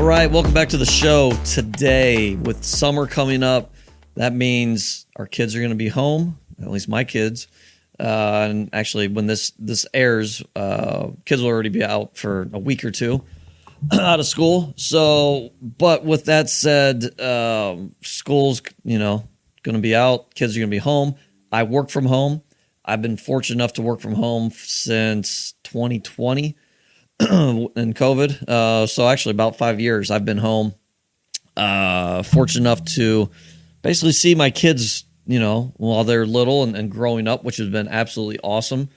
right, welcome back to the show. Today, with summer coming up, that means our kids are going to be home, at least my kids. And actually, when this airs, kids will already be out for a week or two out of school. So, but with that said, school's, going to be out, kids are going to be home. I work from home. I've been fortunate enough to work from home since 2020. And COVID. So actually about 5 years I've been home. Fortunate enough to basically see my kids, while they're little and growing up, which has been absolutely awesome.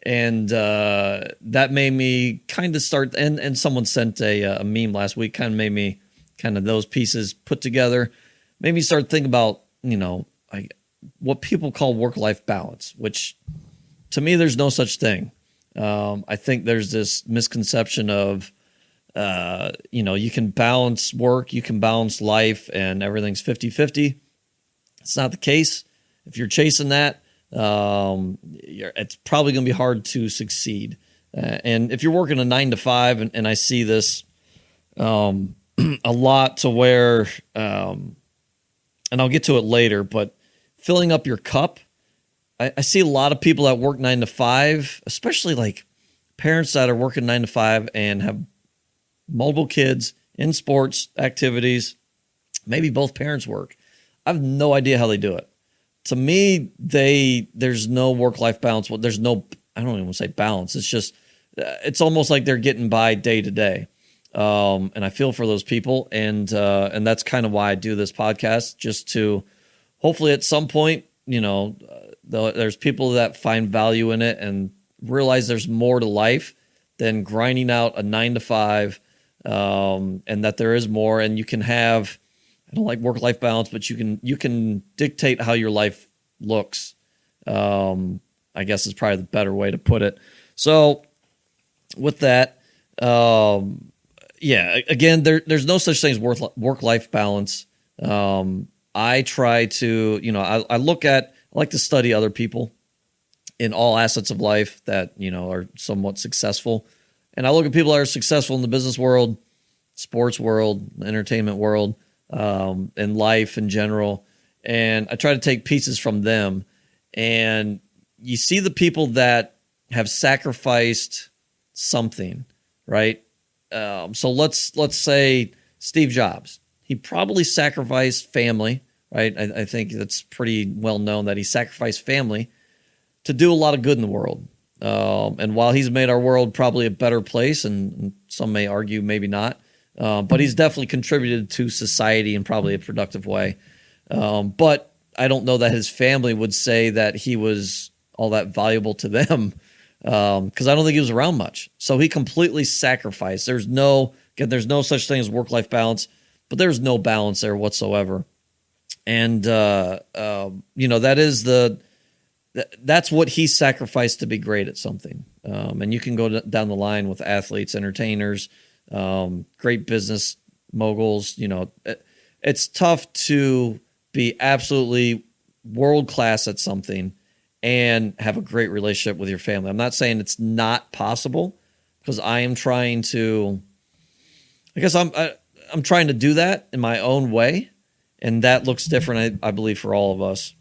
And that made me kind of start, and someone sent a meme last week, kind of made me kind of those pieces put together, made me start thinking about, what people call work-life balance, which to me, there's no such thing. I think there's this misconception of, you can balance work, you can balance life, and everything's 50-50. It's not the case. If you're chasing that, it's probably going to be hard to succeed. And if you're working a 9 to 5, and I see this a lot to where, and I'll get to it later, but filling up your cup, I see a lot of people that work 9 to 5, especially like parents that are working 9 to 5 and have multiple kids in sports activities. Maybe both parents work. I have no idea how they do it. To me, there's no work-life balance. Well, there's no, I don't even want to say balance. It's just, it's almost like they're getting by day to day. And I feel for those people. And that's kind of why I do this podcast, just to hopefully at some point, there's people that find value in it and realize there's more to life than grinding out a 9 to 5, and that there is more, and you can have, I don't like work-life balance, but you can dictate how your life looks. I guess is probably the better way to put it. So with that, again, there's no such thing as work-life balance. I try to, I like to study other people in all assets of life that, are somewhat successful. And I look at people that are successful in the business world, sports world, entertainment world, and life in general. And I try to take pieces from them. And you see the people that have sacrificed something, right? So let's say Steve Jobs. He probably sacrificed family, right? I think that's pretty well known that he sacrificed family to do a lot of good in the world. And while he's made our world probably a better place, and some may argue maybe not, but he's definitely contributed to society in probably a productive way. But I don't know that his family would say that he was all that valuable to them, because I don't think he was around much. So he completely sacrificed. There's no such thing as work-life balance, but there's no balance there whatsoever. And, that's what he sacrificed to be great at something. And you can go down the line with athletes, entertainers, great business moguls. It's tough to be absolutely world-class at something and have a great relationship with your family. I'm not saying it's not possible, because I am trying to, I'm trying to do that in my own way. And that looks different, I believe, for all of us.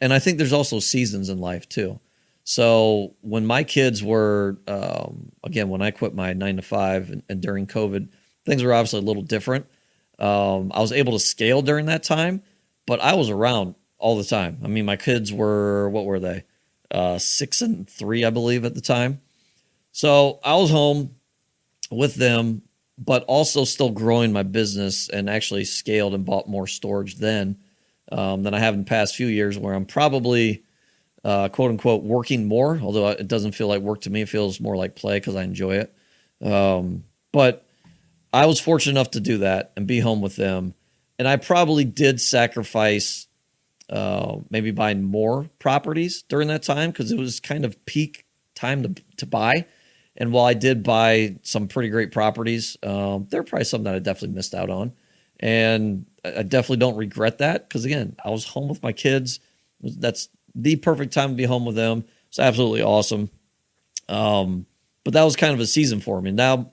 And I think there's also seasons in life too. So when my kids were, when I quit my 9 to 5 and during COVID, things were obviously a little different. I was able to scale during that time, but I was around all the time. I mean, my kids were, what were they? 6 and 3, I believe, at the time. So I was home with them, but also still growing my business, and actually scaled and bought more storage then than I have in the past few years, where I'm probably, quote unquote, working more, although it doesn't feel like work to me. It feels more like play because I enjoy it. But I was fortunate enough to do that and be home with them. And I probably did sacrifice maybe buying more properties during that time, because it was kind of peak time to buy. And while I did buy some pretty great properties, there are probably some that I definitely missed out on. And I definitely don't regret that, because, again, I was home with my kids. That's the perfect time to be home with them. It's absolutely awesome. But that was kind of a season for me. Now,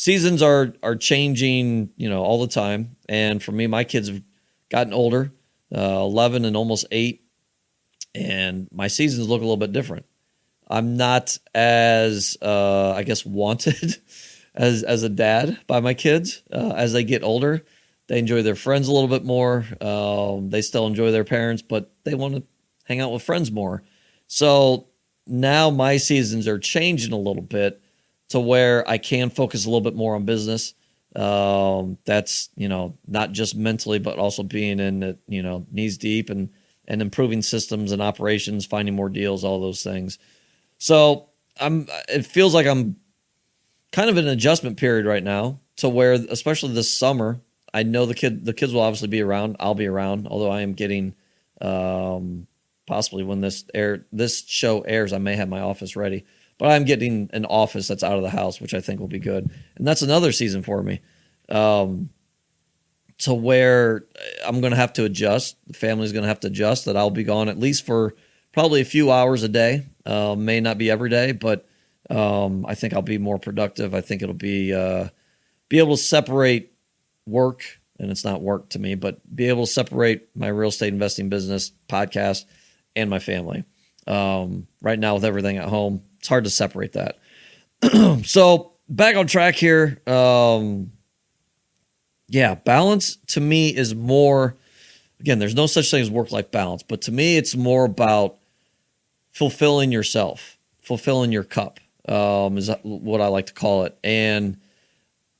seasons are changing, all the time. And for me, my kids have gotten older, 11 and almost 8, and my seasons look a little bit different. I'm not as, I guess, wanted as a dad by my kids. As they get older, they enjoy their friends a little bit more. They still enjoy their parents, but they want to hang out with friends more. So now my seasons are changing a little bit to where I can focus a little bit more on business. That's, not just mentally, but also being in it, knees deep and improving systems and operations, finding more deals, all those things. So it feels like I'm kind of in an adjustment period right now to where, especially this summer, I know the kids will obviously be around. I'll be around, although I am getting, possibly when this show airs, I may have my office ready, but I'm getting an office that's out of the house, which I think will be good. And that's another season for me, to where I'm going to have to adjust. The family's going to have to adjust that I'll be gone at least for probably a few hours a day. May not be every day, but I think I'll be more productive. I think it'll be able to separate work, and it's not work to me, but be able to separate my real estate investing business, podcast, and my family. Right now with everything at home, it's hard to separate that. So back on track here. Balance to me is more, again, there's no such thing as work-life balance, but to me, it's more about fulfilling yourself, fulfilling your cup, is what I like to call it. And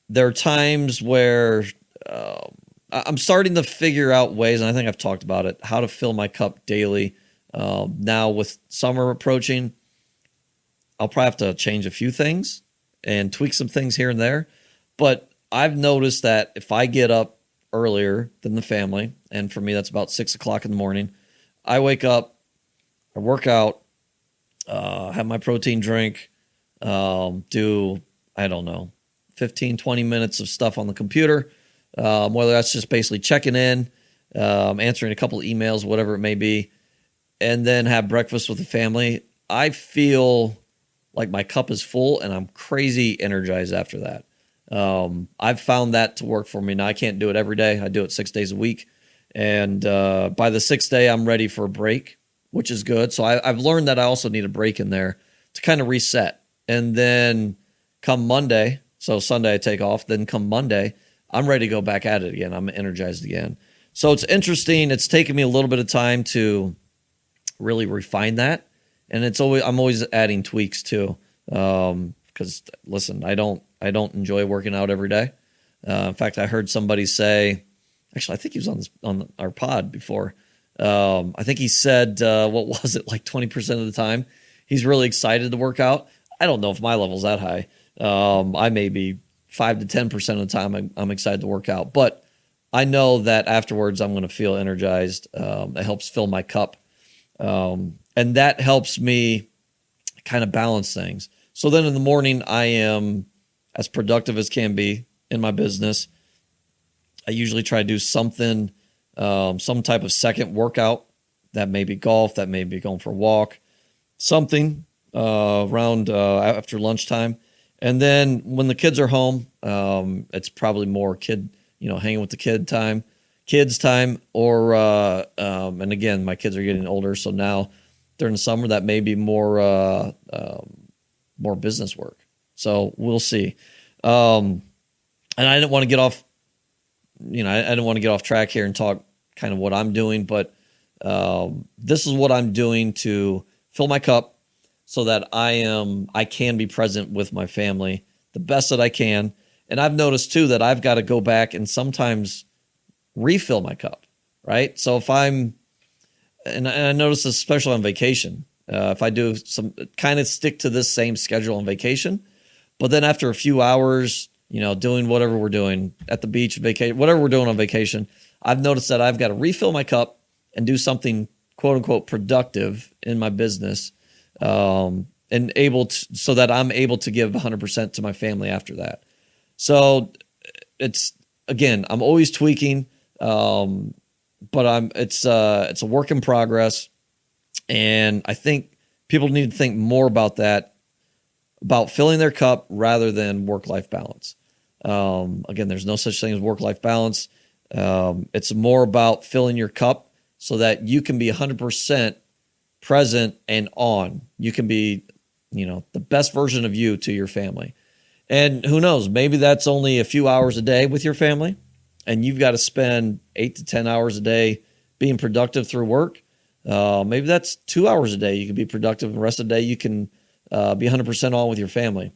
there are times where I'm starting to figure out ways, and I think I've talked about it, how to fill my cup daily. Now with summer approaching, I'll probably have to change a few things and tweak some things here and there. But I've noticed that if I get up earlier than the family, and for me, that's about 6 o'clock in the morning, I wake up, I work out, have my protein drink, do, 15, 20 minutes of stuff on the computer, whether that's just basically checking in, answering a couple of emails, whatever it may be, and then have breakfast with the family. I feel like my cup is full and I'm crazy energized after that. I've found that to work for me. Now, I can't do it every day. I do it 6 days a week. And by the 6th day, I'm ready for a break, which is good. So I've learned that I also need a break in there to kind of reset. And then come Monday, so Sunday I take off, then come Monday, I'm ready to go back at it again. I'm energized again. So it's interesting. It's taken me a little bit of time to really refine that. And I'm always adding tweaks too. Because listen, I don't enjoy working out every day. In fact, I heard somebody say, actually, I think he was on our pod before. I think he said, what was it, like 20% of the time he's really excited to work out. I don't know if my level's that high. I may be 5 to 10% of the time I'm excited to work out, but I know that afterwards I'm going to feel energized. It helps fill my cup. And that helps me kind of balance things. So then in the morning, I am as productive as can be in my business. I usually try to do something, some type of second workout. That may be golf, that may be going for a walk, something around after lunchtime. And then when the kids are home, it's probably more hanging with the kids time, or and again, my kids are getting older, so now during the summer that may be more business work. So we'll see. And I didn't want to get off, I didn't want to get off track here and talk kind of what I'm doing, but this is what I'm doing to fill my cup so that I can be present with my family the best that I can. And I've noticed too that I've got to go back and sometimes refill my cup, right? So if and I notice this especially on vacation, if I do some kind of stick to this same schedule on vacation, but then after a few hours, doing whatever we're doing at the beach, vacation, whatever we're doing on vacation, I've noticed that I've got to refill my cup and do something quote unquote productive in my business, and so that I'm able to give 100% to my family after that. So I'm always tweaking, but it's a work in progress. And I think people need to think more about that, about filling their cup rather than work-life balance. Again, there's no such thing as work-life balance. It's more about filling your cup so that you can be 100% present and on. You can be, the best version of you to your family. And who knows, maybe that's only a few hours a day with your family, and you've got to spend 8 to 10 hours a day being productive through work. Maybe that's 2 hours a day. You can be productive, and the rest of the day you can be 100% on with your family.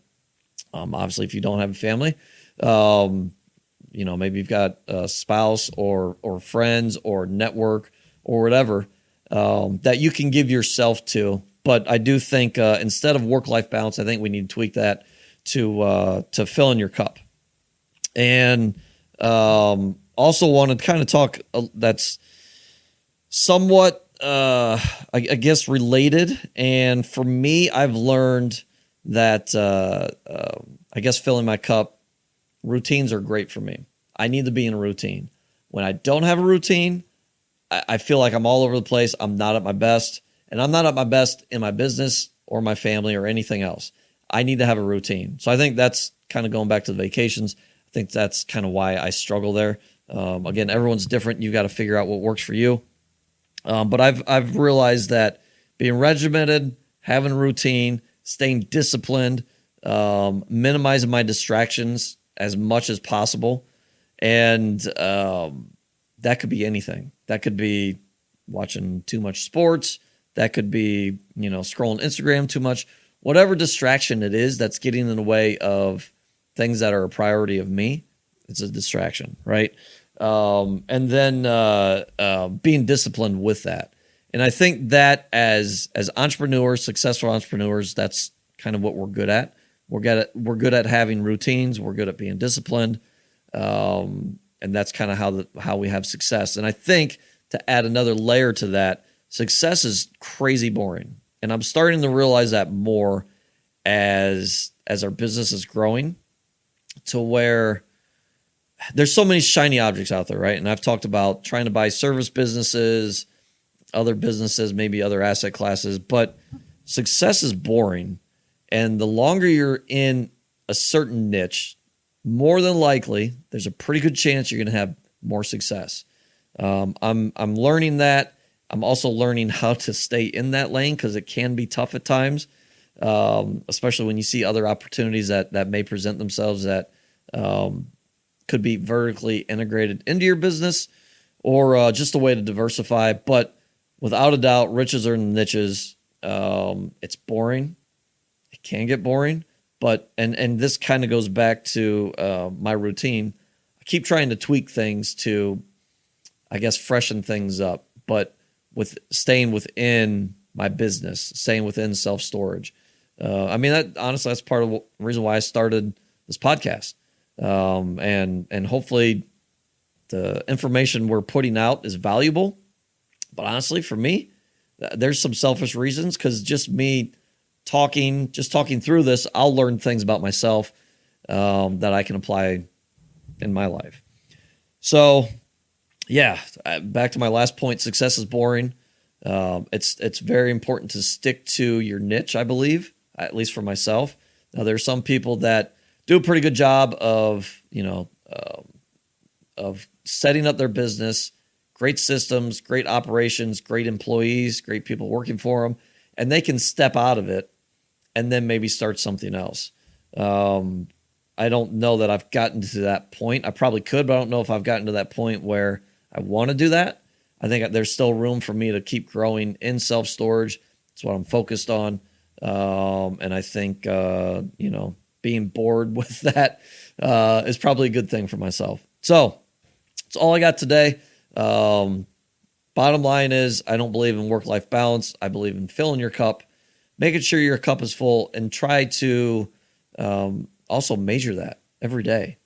Obviously, if you don't have a family, maybe you've got a spouse or friends or network or whatever that you can give yourself to. But I do think instead of work-life balance, I think we need to tweak that to fill in your cup. And also want to kind of talk that's somewhat, I guess, related. And for me, I've learned that I guess filling my cup, routines are great for me. I need to be in a routine. When I don't have a routine, I feel like I'm all over the place. I'm not at my best, and I'm not at my best in my business or my family or anything else. I need to have a routine. So I think that's kind of going back to the vacations. I think that's kind of why I struggle there. Again, everyone's different. You've got to figure out what works for you. But I've realized that being regimented, having a routine, staying disciplined, minimizing my distractions as much as possible, and that could be anything. That could be watching too much sports. That could be, scrolling Instagram too much. Whatever distraction it is that's getting in the way of things that are a priority of me, it's a distraction, right? And then being disciplined with that. And I think that as entrepreneurs, successful entrepreneurs, that's kind of what we're good at. We're good at having routines. We're good at being disciplined. And that's kind of how we have success. And I think to add another layer to that, success is crazy boring. And I'm starting to realize that more as our business is growing, to where there's so many shiny objects out there, right? And I've talked about trying to buy service businesses, other businesses, maybe other asset classes, but success is boring. And the longer you're in a certain niche, more than likely, there's a pretty good chance you're going to have more success. I'm learning that. I'm also learning how to stay in that lane, because it can be tough at times, especially when you see other opportunities that may present themselves that could be vertically integrated into your business, or just a way to diversify. But without a doubt, riches are in the niches. It's boring. It can get boring. But and this kind of goes back to my routine. I keep trying to tweak things to, I guess, freshen things up, but with staying within my business, staying within self-storage. Honestly, that's part of the reason why I started this podcast. And hopefully the information we're putting out is valuable. But honestly, for me, there's some selfish reasons, because just me talking through this, I'll learn things about myself that I can apply in my life. So, yeah, back to my last point, success is boring. It's very important to stick to your niche, I believe, at least for myself. Now, there's some people that do a pretty good job of setting up their business, great systems, great operations, great employees, great people working for them, and they can step out of it and then maybe start something else. I don't know that I've gotten to that point. I probably could, but I don't know if I've gotten to that point where I want to do that. I think there's still room for me to keep growing in self-storage. That's what I'm focused on. And I think, being bored with that is probably a good thing for myself. So that's all I got today. Bottom line is, I don't believe in work-life balance. I believe in filling your cup, making sure your cup is full, and try to also measure that every day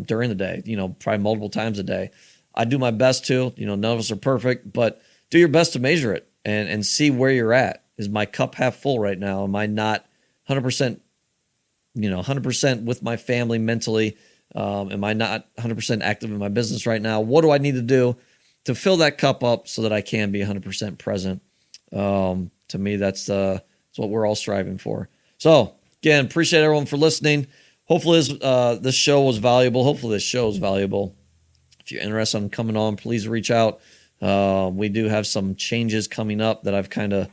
during the day, probably multiple times a day. I do my best to, none of us are perfect, but do your best to measure it and see where you're at. Is my cup half full right now? Am I not 100%, 100% with my family mentally? Am I not 100% active in my business right now? What do I need to do to fill that cup up so that I can be 100% present? To me, that's what we're all striving for. So again, appreciate everyone for listening. hopefully this show was valuable. Hopefully this show is valuable. If you're interested in coming on, please reach out. We do have some changes coming up that I've kind of,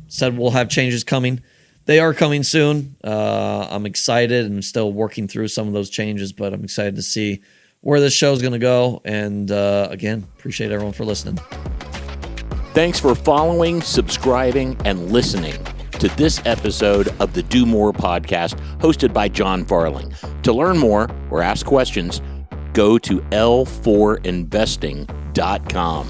said we'll have changes coming. They are coming soon. I'm excited and still working through some of those changes, but I'm excited to see where this show is going to go. And again, appreciate everyone for listening. Thanks for following, subscribing, and listening to this episode of the Do More podcast hosted by John Farling. To learn more or ask questions, go to l4investing.com.